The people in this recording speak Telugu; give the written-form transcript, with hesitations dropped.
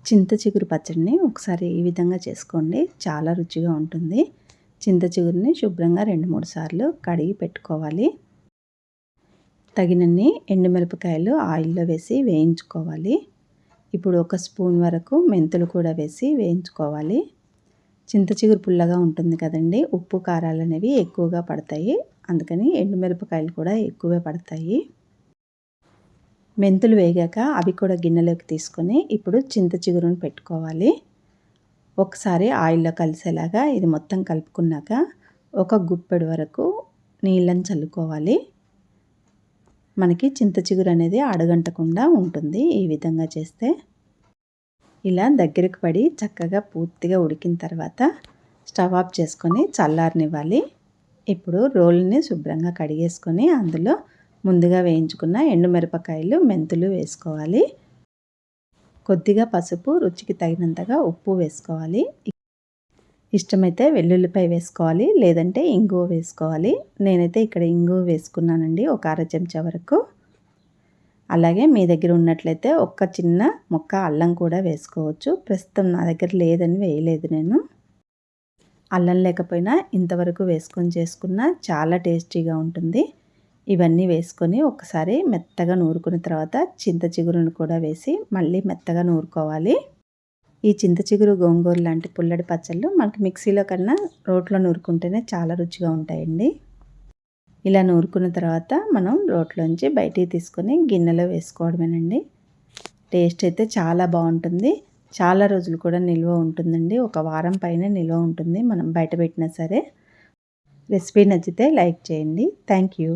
చింత చిగురు పచ్చడిని ఒకసారి ఈ విధంగా చేసుకోండి, చాలా రుచిగా ఉంటుంది. చింత చిగురుని శుభ్రంగా 2-3 సార్లు కడిగి పెట్టుకోవాలి. తగినన్ని ఎండుమిరపకాయలు ఆయిల్లో వేసి వేయించుకోవాలి. ఇప్పుడు 1 స్పూన్ వరకు మెంతులు కూడా వేసి వేయించుకోవాలి. చింత చిగురు పుల్లగా ఉంటుంది కదండి, ఉప్పు కారాలు అనేవి ఎక్కువగా పడతాయి, అందుకని ఎండుమిరపకాయలు కూడా ఎక్కువే పడతాయి. మెంతులు వేగాక అవి కూడా గిన్నెలోకి తీసుకొని ఇప్పుడు చింత చిగురును పెట్టుకోవాలి. ఒకసారి ఆయిల్లో కలిసేలాగా ఇది మొత్తం కలుపుకున్నాక 1 గుప్పెడు వరకు నీళ్ళని చల్లుకోవాలి. మనకి చింత చిగురు అనేది అడుగంటకుండా ఉంటుంది ఈ విధంగా చేస్తే. ఇలా దగ్గరికి పడి చక్కగా పూర్తిగా ఉడికిన తర్వాత స్టవ్ ఆఫ్ చేసుకొని చల్లారనివ్వాలి. ఇప్పుడు రోల్ని శుభ్రంగా కడిగేసుకొని అందులో ముందుగా వేయించుకున్న ఎండుమిరపకాయలు, మెంతులు వేసుకోవాలి. కొద్దిగా పసుపు, రుచికి తగినంతగా ఉప్పు వేసుకోవాలి. ఇష్టమైతే వెల్లుల్లిపాయ వేసుకోవాలి, లేదంటే ఇంగువ వేసుకోవాలి. నేనైతే ఇక్కడ ఇంగువ వేసుకున్నానండి, 1 అర చెంచా వరకు. అలాగే మీ దగ్గర ఉన్నట్లయితే ఒక చిన్న ముక్క అల్లం కూడా వేసుకోవచ్చు. ప్రస్తుతం నా దగ్గర లేదని వేయలేదు నేను. అల్లం లేకపోయినా ఇంతవరకు వేసుకొని చేసుకున్నా చాలా టేస్టీగా ఉంటుంది. ఇవన్నీ వేసుకొని ఒకసారి మెత్తగా నూరుకున్న తర్వాత చింత చిగురును కూడా వేసి మళ్ళీ మెత్తగా నూరుకోవాలి. ఈ చింత చిగురు, గోంగూర లాంటి పుల్లడి పచ్చళ్ళు మనకి మిక్సీలో కన్నా రోట్లో నూరుకుంటేనే చాలా రుచిగా ఉంటాయండి. ఇలా నూరుకున్న తర్వాత మనం రోట్లోంచి బయటికి తీసుకొని గిన్నెలో వేసుకోవడమేనండి. టేస్ట్ అయితే చాలా బాగుంటుంది. చాలా రోజులు కూడా నిల్వ ఉంటుందండి, 1 వారం పైన నిల్వ ఉంటుంది మనం బయట పెట్టినా సరే. రెసిపీ నచ్చితే లైక్ చేయండి. Thank you.